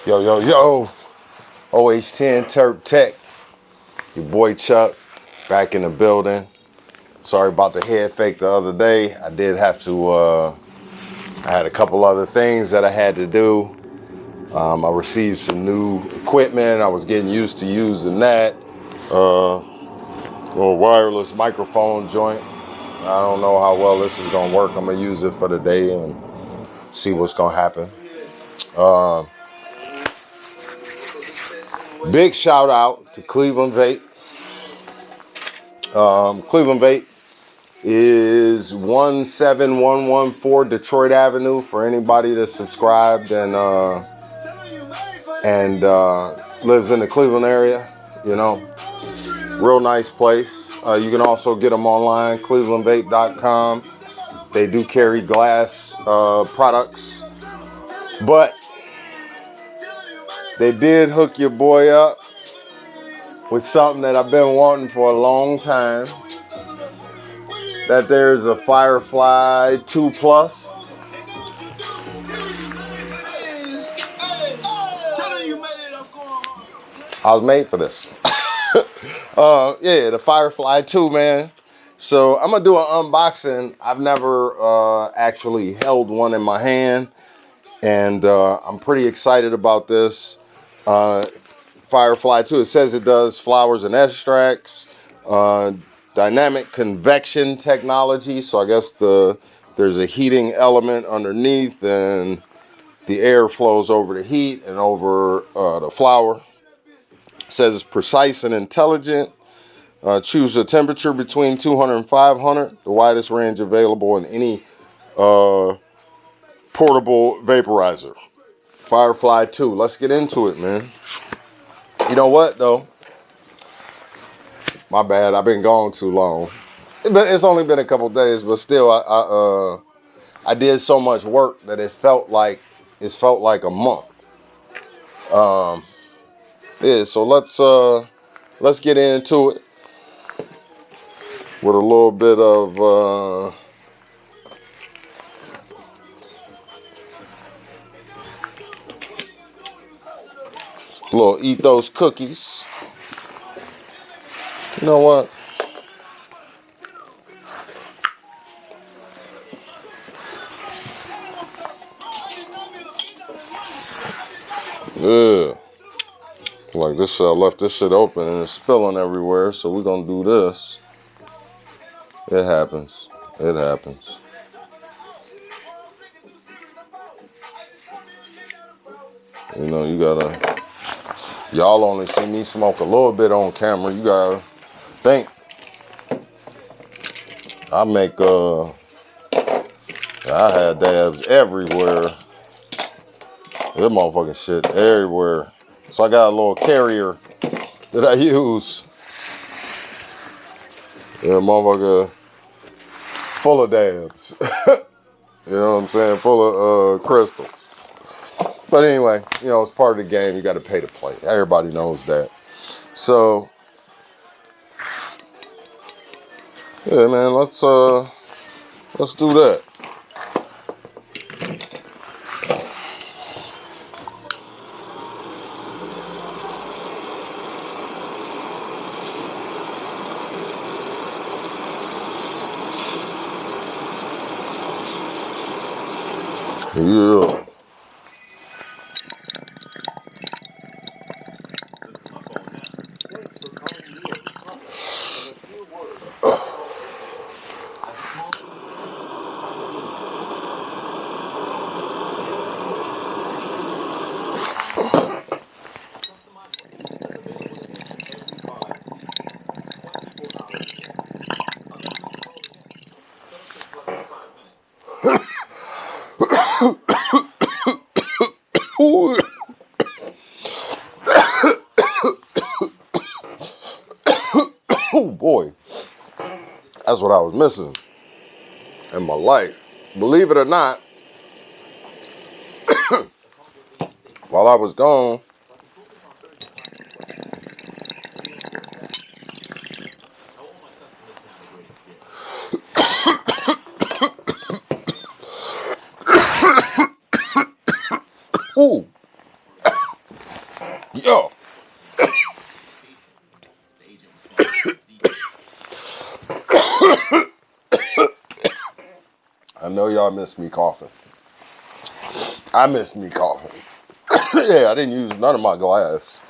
Yo, yo, yo. OH10 Terp Tech. Your boy Chuck back in the building. Sorry about the head fake the other day. I did have to, I had a couple other things that I had to do. I received some new equipment. I was getting used to using that. Little wireless microphone joint. I don't know how well this is gonna work. I'm gonna use it for the day and see what's gonna happen. Big shout out to Cleveland Vape. Cleveland Vape is 17114 Detroit Avenue for anybody that's subscribed and lives in the Cleveland area. You know, real nice place. You can also get them online, clevelandvape.com. They do carry glass products, but they did hook your boy up with something that I've been wanting for a long time. That there's a Firefly 2 Plus. I was made for this. Yeah, the Firefly 2, man. So I'm gonna do an unboxing. I've never actually held one in my hand, and I'm pretty excited about this. Firefly 2, it says it does flowers and extracts, dynamic convection technology. So I guess there's a heating element underneath, and the air flows over the heat and over the flower. It says it's precise and intelligent. Choose a temperature between 200 and 500, the widest range available in any portable vaporizer. Firefly 2. Let's get into it, man. You know what, though? My bad. I've been gone too long. It's only been a couple days, but still, I did so much work that it felt like a month. Yeah. So let's get into it with a little bit of little Ethos cookies. You know what? Yeah. Like this, I left this shit open and it's spilling everywhere, so we're gonna do this. It happens. It happens. You know, you gotta, y'all only see me smoke a little bit on camera. You gotta think. I make, I had dabs everywhere. This motherfucking shit everywhere. So I got a little carrier that I use. Yeah, motherfucker full of dabs. You know what I'm saying? Full of crystals. But anyway, you know, it's part of the game. You got to pay to play. Everybody knows that. So, yeah, man, let's do that. Yeah. Oh boy, that's what I was missing in my life. Believe it or not, while I was gone, ooh, Yo. I know y'all missed me coughing. I missed me coughing. Yeah, I didn't use none of my glass.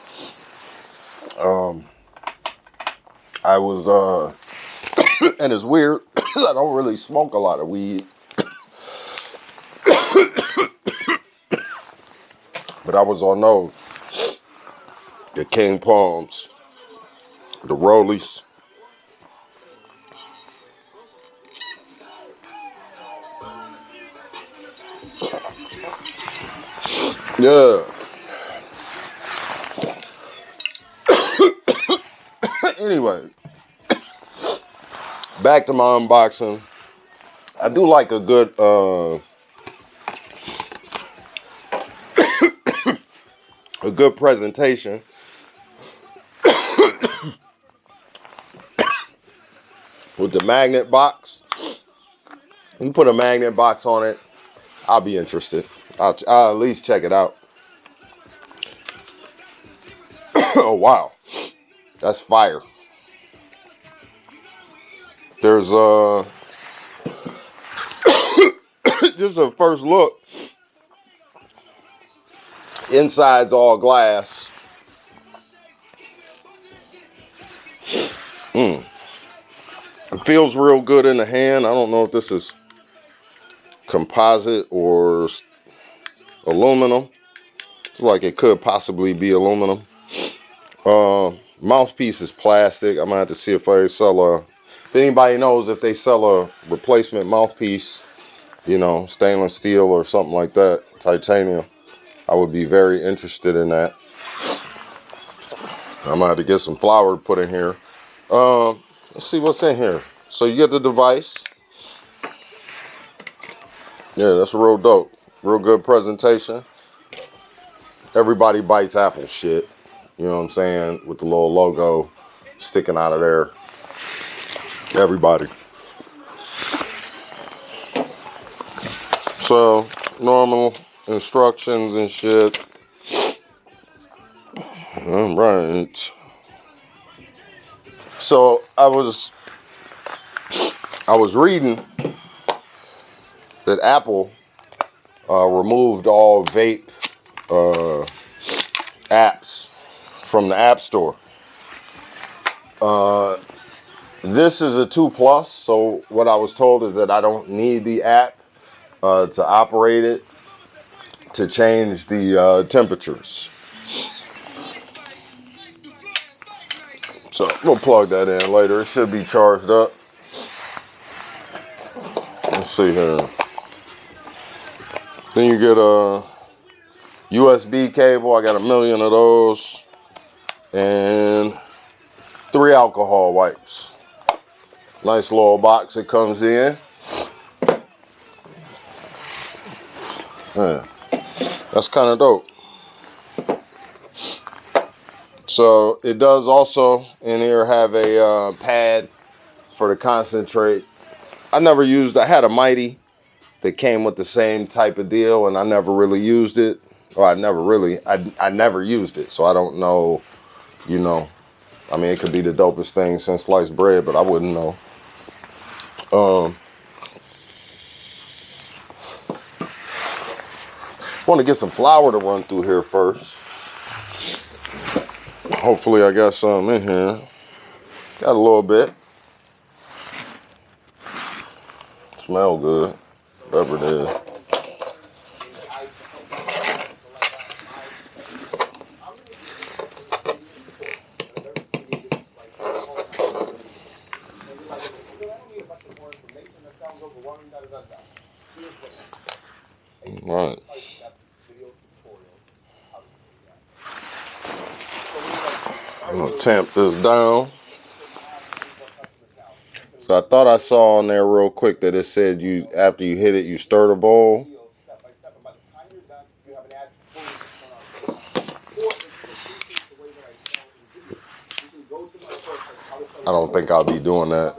I was, and it's weird, I don't really smoke a lot of weed. But I was on those. The King Palms. The Rollies. Yeah. Anyway, back to my unboxing. I do like a good presentation. With the magnet box. You put a magnet box on it, I'll be interested. I'll at least check it out. Oh wow, that's fire. There's just a first look. Inside's all glass. It feels real good in the hand. I don't know if this is composite or aluminum. It's like it could possibly be aluminum. Mouthpiece is plastic. I'm gonna have to see if I sell if anybody knows if they sell a replacement mouthpiece, you know, stainless steel or something like that, titanium. I would be very interested in that. I'm gonna have to get some flour to put in here. Let's see what's in here. So you get the device. Yeah, that's real dope. Real good presentation. Everybody bites Apple shit. You know what I'm saying? With the little logo sticking out of there. Everybody. So, normal instructions and shit. All right. So, I was reading that Apple removed all vape apps from the App Store. This is a 2 plus, so what I was told is that I don't need the app to operate it to change the temperatures. So we'll plug that in later. It should be charged up. Let's see here. Then you get a USB cable. I got 1 million of those. And 3 alcohol wipes. Nice little box it comes in. Yeah, that's kind of dope. So it does also in here have a pad for the concentrate. I had a Mighty that came with the same type of deal, and I never really used it. Well, I never used it, so I don't know, you know. I mean, it could be the dopest thing since sliced bread, but I wouldn't know. Want to get some flour to run through here first. Hopefully I got some in here. Got a little bit. Smell good, whatever it is. All right. I'm gonna tamp this down. So I thought I saw on there real quick that it said after you hit it, you stir the bowl. I don't think I'll be doing that.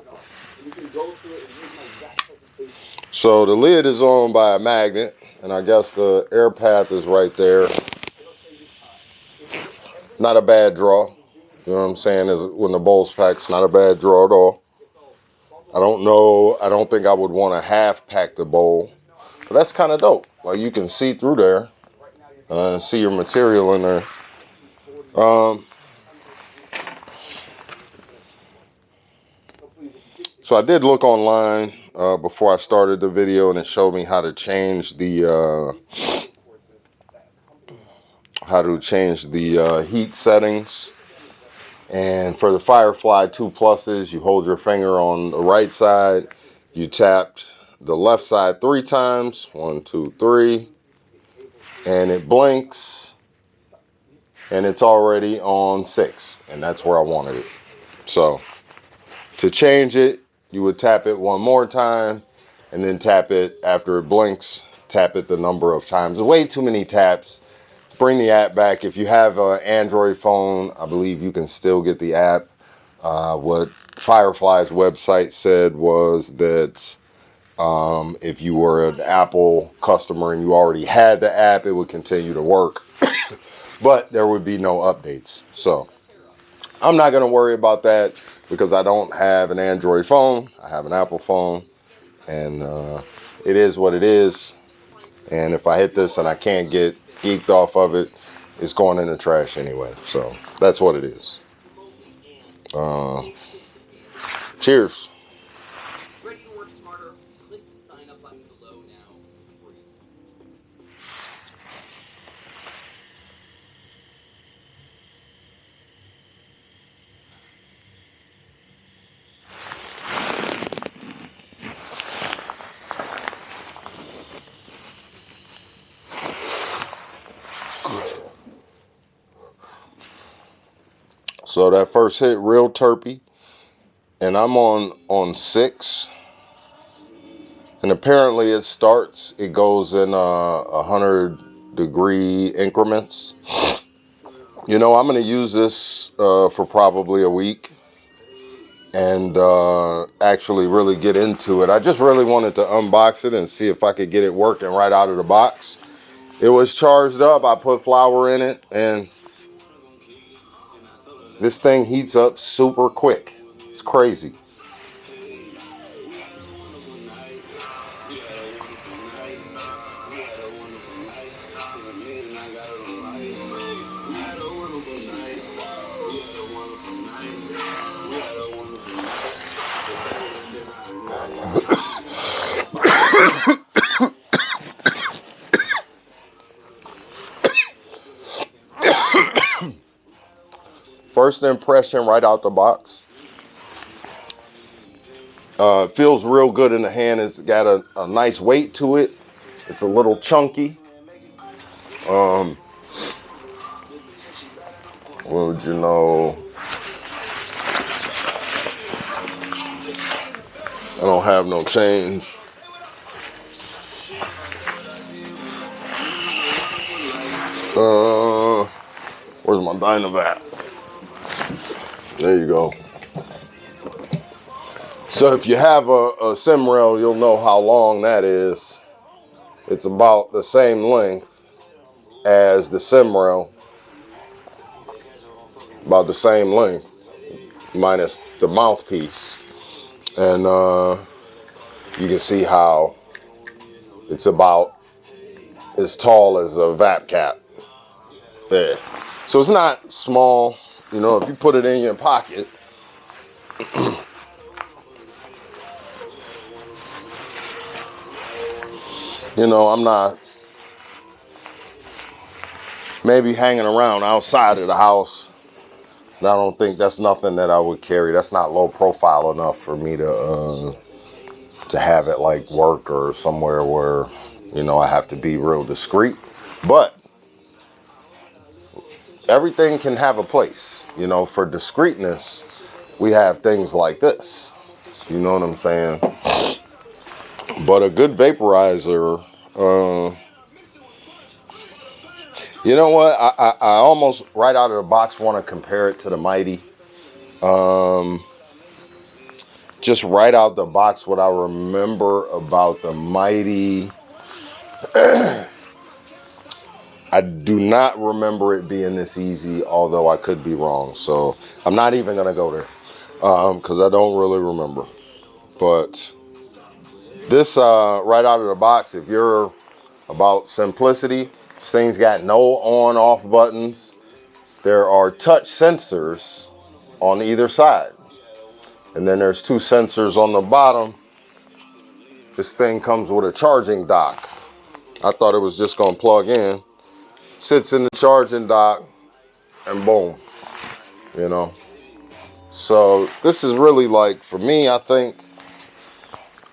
So the lid is on by a magnet, and I guess the air path is right there. Not a bad draw. You know what I'm saying? Is when the bowls pack's not a bad draw at all. I don't know. I don't think I would want to half pack the bowl, but that's kind of dope. Like you can see through there, see your material in there. So I did look online before I started the video, and it showed me how to change the heat settings. And for the Firefly 2 Pluses, you hold your finger on the right side, you tapped the left side 3 times, 1, 2, 3, and it blinks, and it's already on 6, and that's where I wanted it. So to change it, you would tap it one more time, and then tap it after it blinks, tap it the number of times. Way too many taps. Bring the app back. If you have an Android phone, I believe you can still get the app. What Firefly's website said was that if you were an Apple customer and you already had the app, it would continue to work, but there would be no updates. So I'm not going to worry about that because I don't have an Android phone. I have an Apple phone, and it is what it is. And if I hit this and I can't get geeked off of it, it's going in the trash anyway. So that's what it is. Cheers. Ready to work smarter? Click the sign up button below now. So that first hit, real terpy, and I'm on 6, and apparently it goes in 100-degree increments. You know, I'm going to use this for probably a week and actually really get into it. I just really wanted to unbox it and see if I could get it working right out of the box. It was charged up. I put flour in it, and this thing heats up super quick. It's crazy. First impression right out the box. It feels real good in the hand. It's got a nice weight to it. It's a little chunky. What would you know? I don't have no change. Where's my Dynavac? There you go. So if you have a sim rail, you'll know how long that is. It's about the same length as the sim rail. About the same length, minus the mouthpiece. And you can see how it's about as tall as a vape cap. There. So it's not small. You know, if you put it in your pocket, you know, I'm not maybe hanging around outside of the house. And I don't think that's nothing that I would carry. That's not low profile enough for me to have it like work or somewhere where, you know, I have to be real discreet. But everything can have a place. You know, for discreetness, we have things like this. You know what I'm saying? But a good vaporizer, you know what? I almost right out of the box want to compare it to the Mighty. Just right out the box, what I remember about the Mighty I do not remember it being this easy, although I could be wrong. So I'm not even going to go there because I don't really remember. But this, right out of the box, if you're about simplicity, this thing's got no on-off buttons. There are touch sensors on either side. And then there's 2 sensors on the bottom. This thing comes with a charging dock. I thought it was just going to plug in. Sits in the charging dock and boom, you know. So this is really like, for me, I think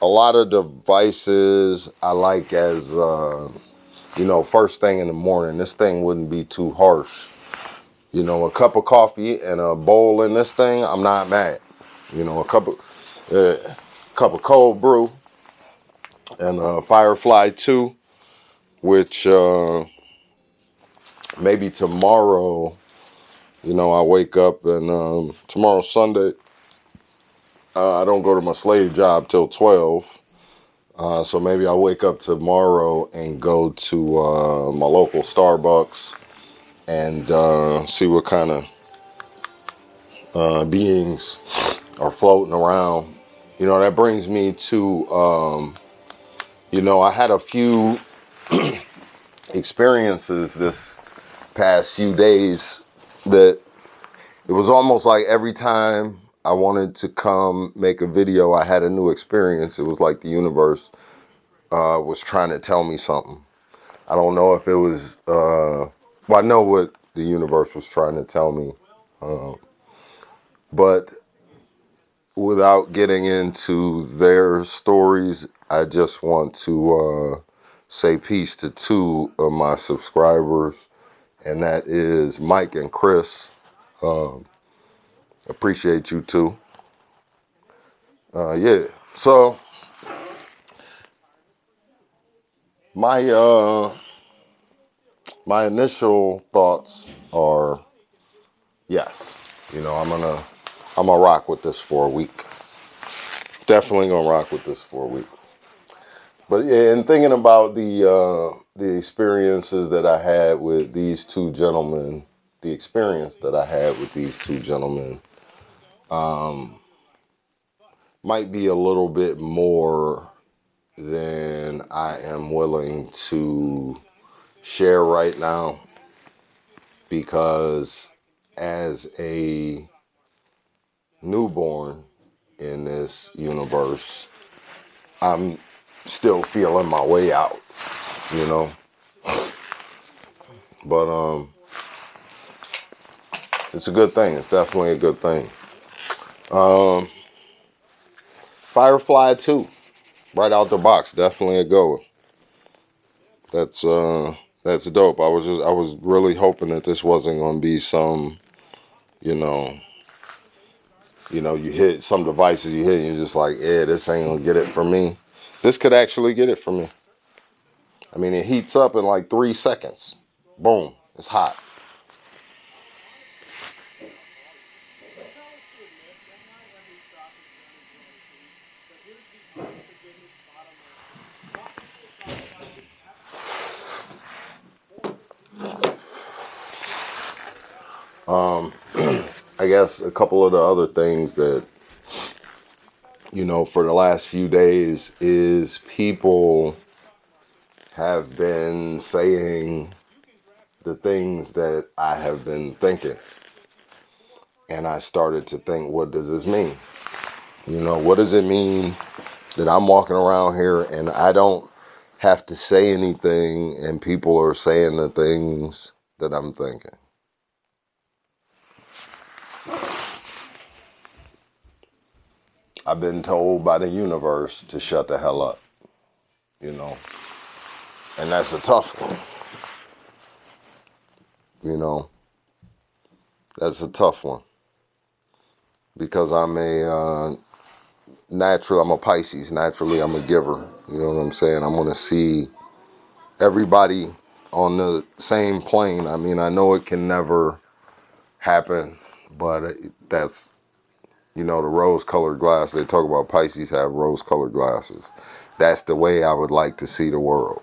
a lot of devices I like as, first thing in the morning. This thing wouldn't be too harsh. You know, a cup of coffee and a bowl in this thing, I'm not mad. You know, a cup of cold brew and a Firefly 2, which maybe tomorrow, I wake up and tomorrow's Sunday. I don't go to my slave job till 12. So maybe I'll wake up tomorrow and go to my local Starbucks and see what kind of beings are floating around. That brings me to, I had a few experiences this past few days that it was almost like every time I wanted to come make a video, I had a new experience. It was like the universe was trying to tell me something. I don't know if it was, I know what the universe was trying to tell me, but without getting into their stories, I just want to say peace to 2 of my subscribers, and that is Mike and Chris. Appreciate you too. Yeah. So my initial thoughts are yes. I'm gonna rock with this for a week. Definitely gonna rock with this for a week. But yeah, and thinking about the experiences that I had with these 2 gentlemen, the experience that I had with these 2 gentlemen, might be a little bit more than I am willing to share right now, because as a newborn in this universe, I'm still feeling my way out, but it's a good thing. It's definitely a good thing. Firefly 2, right out the box, definitely a goer. That's dope. I was really hoping that this wasn't gonna be some, you hit some devices, you hit and you're just like, yeah, this ain't gonna get it for me. This could actually get it for me. I mean, it heats up in like 3 seconds. Boom, it's hot. I guess a couple of the other things that, for the last few days is people have been saying the things that I have been thinking. And I started to think, what does this mean? What does it mean that I'm walking around here and I don't have to say anything and people are saying the things that I'm thinking? I've been told by the universe to shut the hell up, and that's a tough one. That's a tough one, because I'm a Pisces. Naturally, I'm a giver. You know what I'm saying? I'm going to see everybody on the same plane. I mean, I know it can never happen, but that's, the rose-colored glass. They talk about Pisces have rose-colored glasses. That's the way I would like to see the world,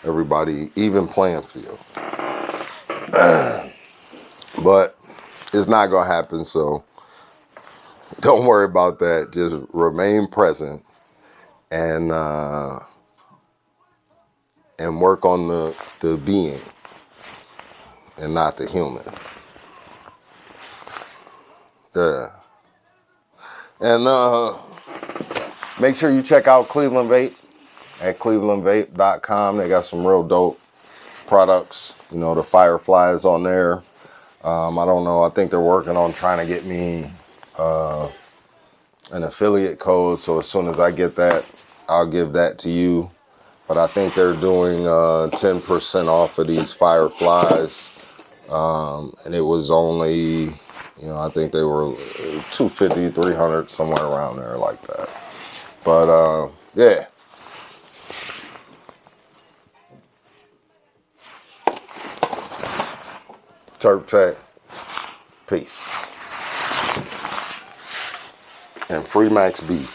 everybody even playing field. But it's not gonna happen, so don't worry about that. Just remain present and work on the being and not the human. Yeah. And make sure you check out Cleveland Vape at clevelandvape.com. They got some real dope products. You know, the Firefly is on there. I don't know. I think they're working on trying to get me an affiliate code. So as soon as I get that, I'll give that to you. But I think they're doing 10% off of these Fireflies. And it was only, you know, I think they were 250, 300, somewhere around there like that. But yeah. Turp Tech. Peace. And free Max B.